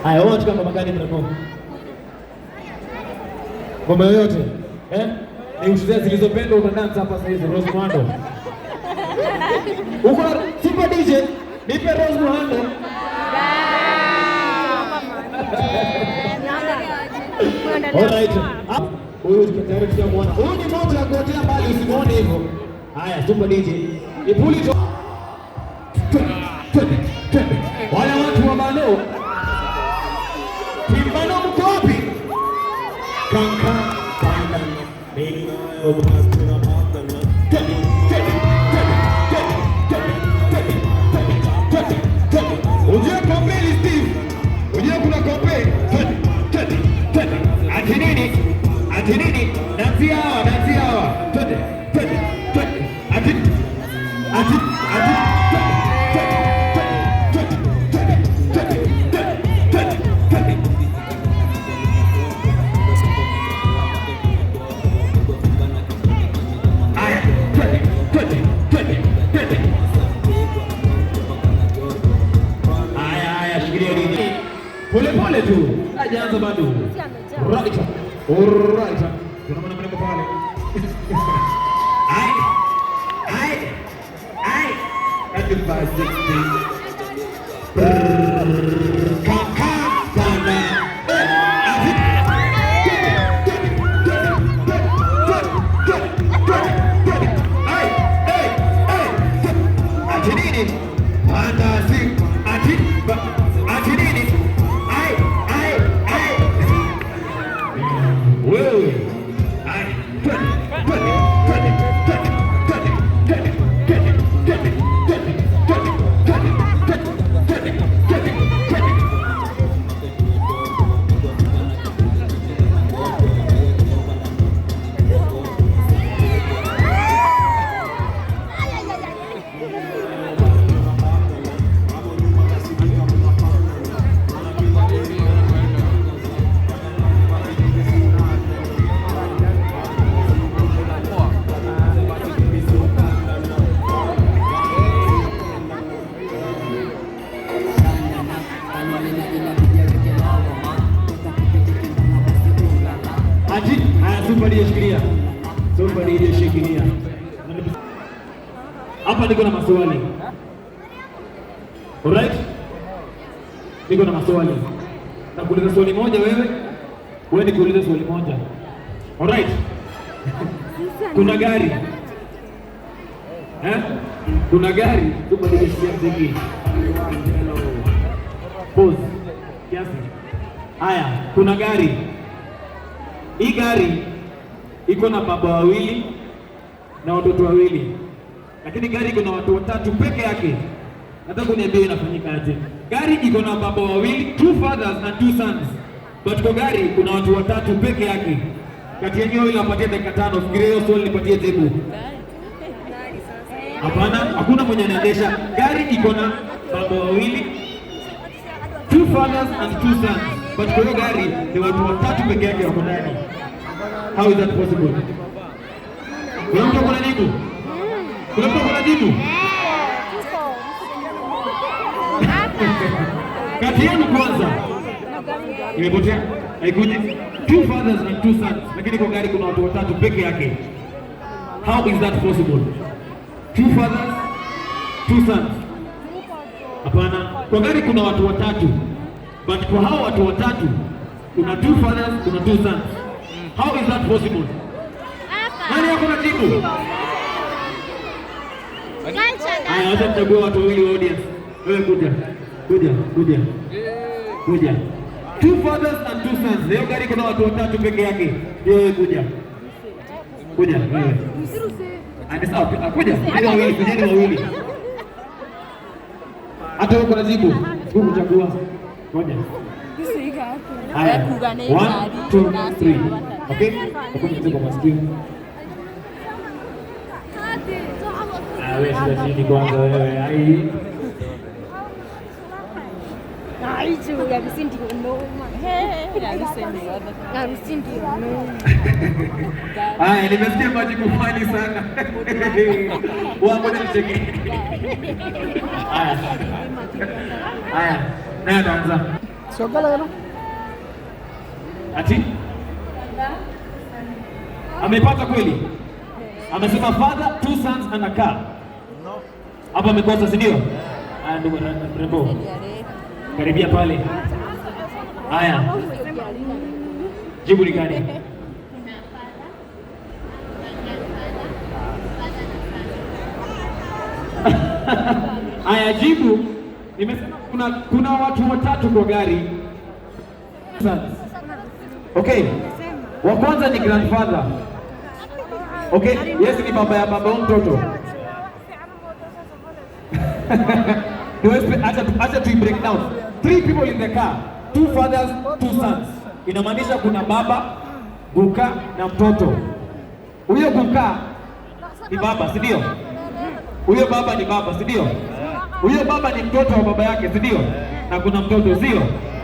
Haya, wewe unachukua ngoma gani mrembo? Ngoma yoyote. Ni ushuzia zilizopendwa utadance hapa sasa hizo Rose Muhando. Uko super DJ, nipe Rose Muhando. Alright. Huyu tayari tutamwona. Huyu ni moja kuotea mbali usimuone hivyo. Haya, super DJ. Ipuli to. Wale watu wa Bano. Timbano mko wapi? Kanka, kanka. Ujia kompeli Steve. Ujia kuna kompeli. Ati nini? Dansi hawa. Twende. Ati. Aya, shikilia nini? Pole tu. Hajaanza bado. Right. Alright. Kuna mwana mrembo pale. Ai. Ati basi. Kaka sana. Ati nini? Fantasi. Ati nini? Wewe. Super DJ shikilia. Hapa niko na maswali. Alright? Niko na maswali. Nakuuliza swali moja wewe nikuuliza swali moja. Alright? Kuna gari. Kuna gari. Super DJ shikilia mziki. Pause. Kiasi. Haya, kuna gari. Hii gari iko na baba wawili na watoto wawili, lakini gari iko na watu watatu peke yake. Nataka uniambie inafanyika aje? Gari iko na baba wawili, 2 fathers and 2 sons, but kwa gari kuna watu watatu peke yake. Kati yao ile wapatie dakika 5, fikiria hiyo swali nipatie jibu. Hapana, hakuna mwenye anaendesha. Gari iko na baba wawili, 2 fathers and 2 sons, but kwa gari ni watu watatu peke yake wako ndani. How is that possible? Kuna mtu kuna jibu? Kati yenu kwanza. Imepotea? Haikuji? 2 fathers and 2 sons, lakini kwa gari kuna watu watatu peke yake. How is that possible? 2 fathers, 2 sons. Hapana, kwa gari kuna watu watatu, but kwa hao watu watatu kuna 2 fathers, kuna 2 sons. How is that possible? Nani yako na jibu? Haya, wacha mchague watu wawili wa audience. Wewe kuja. 2 fathers and 2 sons. Leo gari kuna watu watatu peke yake. Wewe kuja. Wewe. Andi sawa, kuja. Kujeni wawili. Hata wewe kuna jibu. Kuchagua. Ngoja. Haya, 1, 2, 3. Okay? Ukuja kwa masikio. Wewe sasa chini kwanza wewe. Harusi ndio noma. Harusi ndio noma. Haya, nimesikia majibu fani sana. Wamoja nicheke. Haya, nani ataanza? Ati? Amepata kweli? Amesema father, 2 sons and a car. Hapa amekosa, si ndio? Ndugu Rembo. Karibia pale. Haya. Jibu ni gani? Haya, jibu. Nimesema kuna watu watatu kwa gari. Okay. Wa kwanza ni grandfather. Okay, yes, ni baba ya baba mtoto. Acha tu break down. 3 people in the car, 2 fathers, 2 sons. Inamaanisha kuna baba, Guka na mtoto. Huyo Guka ni baba, si ndio? Huyo baba ni baba, si ndio? Huyo baba ni mtoto wa baba yake, si ndio? Na kuna mtoto, sio?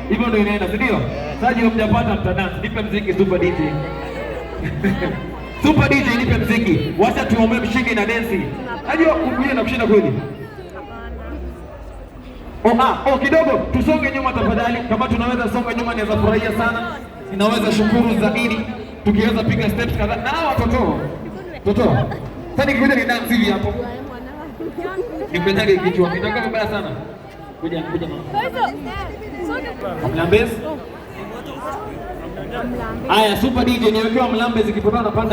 Hivyo ndio inaenda, si ndio? Sasa mjapata mtadance, nipe mziki Super DJ. Super DJ, nipe mziki. Wacha tuombe mshindi na dance. Najua kukuja na kushinda kweli. Kidogo tusonge nyuma tafadhali. Kama tunaweza songa nyuma niweza furahia sana. Ninaweza shukuru zaidi tukiweza piga steps kadhaa. Na watoto. Sasa nikikuja ni dance hivi hapo. Nipendage kichwa. Nitakuwa mbaya sana. Kuja mama. Mlambezi. Haya, Super DJ niwekewa mlambezi ikipotana panda.